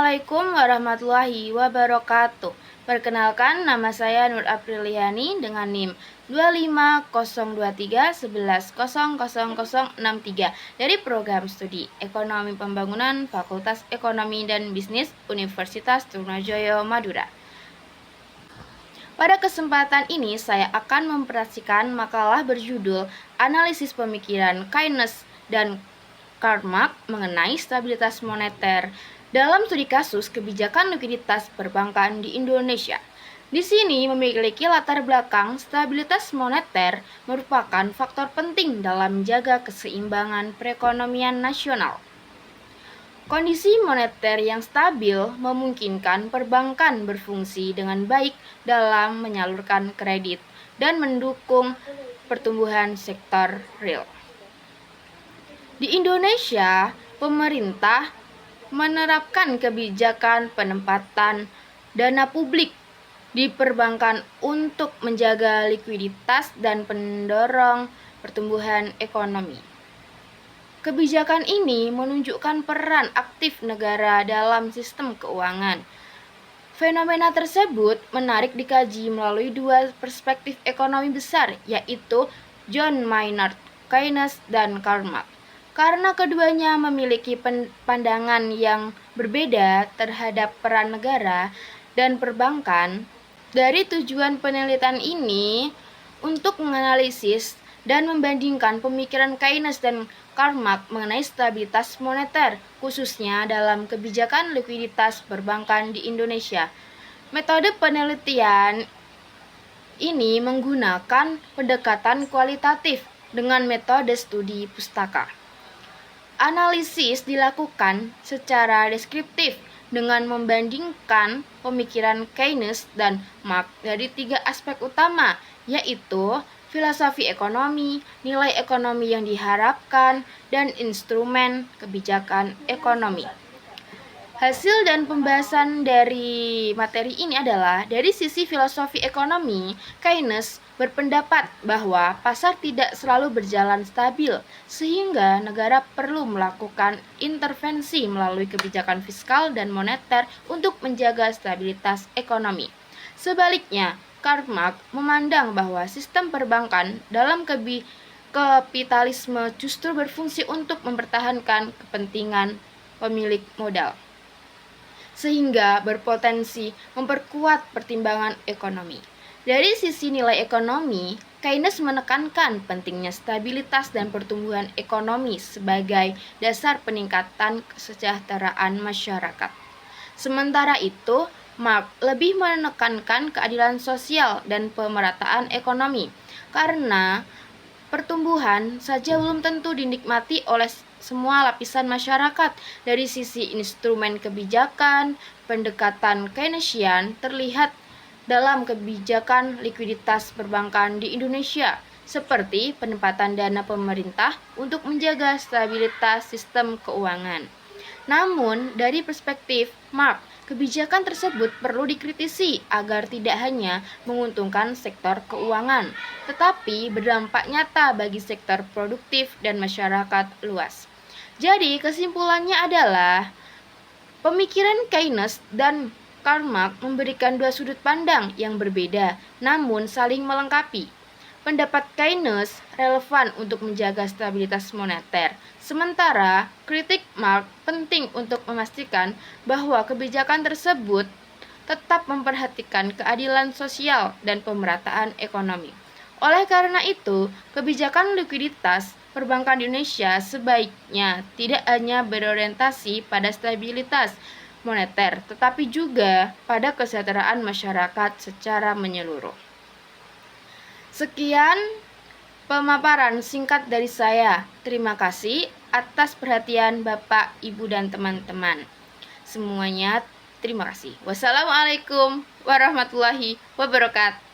Assalamualaikum warahmatullahi wabarakatuh. Perkenalkan, nama saya Nur Apriliani dengan NIM 2502311000063 dari program studi Ekonomi Pembangunan Fakultas Ekonomi dan Bisnis Universitas Trunojoyo Madura. Pada kesempatan ini, saya akan mempresentasikan makalah berjudul Analisis Pemikiran Keynes dan Karl Marx mengenai stabilitas moneter dalam studi kasus kebijakan likuiditas perbankan di Indonesia. Di sini memiliki latar belakang stabilitas moneter merupakan faktor penting dalam menjaga keseimbangan perekonomian nasional. Kondisi moneter yang stabil memungkinkan perbankan berfungsi dengan baik dalam menyalurkan kredit dan mendukung pertumbuhan sektor real. Di Indonesia, pemerintah menerapkan kebijakan penempatan dana publik di perbankan untuk menjaga likuiditas dan mendorong pertumbuhan ekonomi. Kebijakan ini menunjukkan peran aktif negara dalam sistem keuangan. Fenomena tersebut menarik dikaji melalui dua perspektif ekonomi besar, yaitu John Maynard Keynes dan Karl Marx. Karena keduanya memiliki pandangan yang berbeda terhadap peran negara dan perbankan, dari tujuan penelitian ini untuk menganalisis dan membandingkan pemikiran Keynes dan Karl Marx mengenai stabilitas moneter, khususnya dalam kebijakan likuiditas perbankan di Indonesia. Metode penelitian ini menggunakan pendekatan kualitatif dengan metode studi pustaka. Analisis dilakukan secara deskriptif dengan membandingkan pemikiran Keynes dan Marx dari tiga aspek utama, yaitu filosofi ekonomi, nilai ekonomi yang diharapkan, dan instrumen kebijakan ekonomi. Hasil dan pembahasan dari materi ini adalah, dari sisi filosofi ekonomi, Keynes berpendapat bahwa pasar tidak selalu berjalan stabil, sehingga negara perlu melakukan intervensi melalui kebijakan fiskal dan moneter untuk menjaga stabilitas ekonomi. Sebaliknya, Karl Marx memandang bahwa sistem perbankan dalam kapitalisme justru berfungsi untuk mempertahankan kepentingan pemilik modal, sehingga berpotensi memperkuat pertimbangan ekonomi. Dari sisi nilai ekonomi, Keynes menekankan pentingnya stabilitas dan pertumbuhan ekonomi sebagai dasar peningkatan kesejahteraan masyarakat. Sementara itu, Marx lebih menekankan keadilan sosial dan pemerataan ekonomi, karena pertumbuhan saja belum tentu dinikmati oleh semua lapisan masyarakat. Dari sisi instrumen kebijakan, pendekatan Keynesian terlihat dalam kebijakan likuiditas perbankan di Indonesia, seperti penempatan dana pemerintah untuk menjaga stabilitas sistem keuangan. Namun, dari perspektif Marx, kebijakan tersebut perlu dikritisi agar tidak hanya menguntungkan sektor keuangan, tetapi berdampak nyata bagi sektor produktif dan masyarakat luas. Jadi, kesimpulannya adalah pemikiran Keynes dan Karl Marx memberikan dua sudut pandang yang berbeda, namun saling melengkapi. Pendapat Keynes relevan untuk menjaga stabilitas moneter, sementara kritik Marx penting untuk memastikan bahwa kebijakan tersebut tetap memperhatikan keadilan sosial dan pemerataan ekonomi. Oleh karena itu, kebijakan likuiditas perbankan di Indonesia sebaiknya tidak hanya berorientasi pada stabilitas moneter, tetapi juga pada kesejahteraan masyarakat secara menyeluruh. Sekian pemaparan singkat dari saya. Terima kasih atas perhatian Bapak, Ibu, dan teman-teman semuanya. Terima kasih. Wassalamualaikum warahmatullahi wabarakatuh.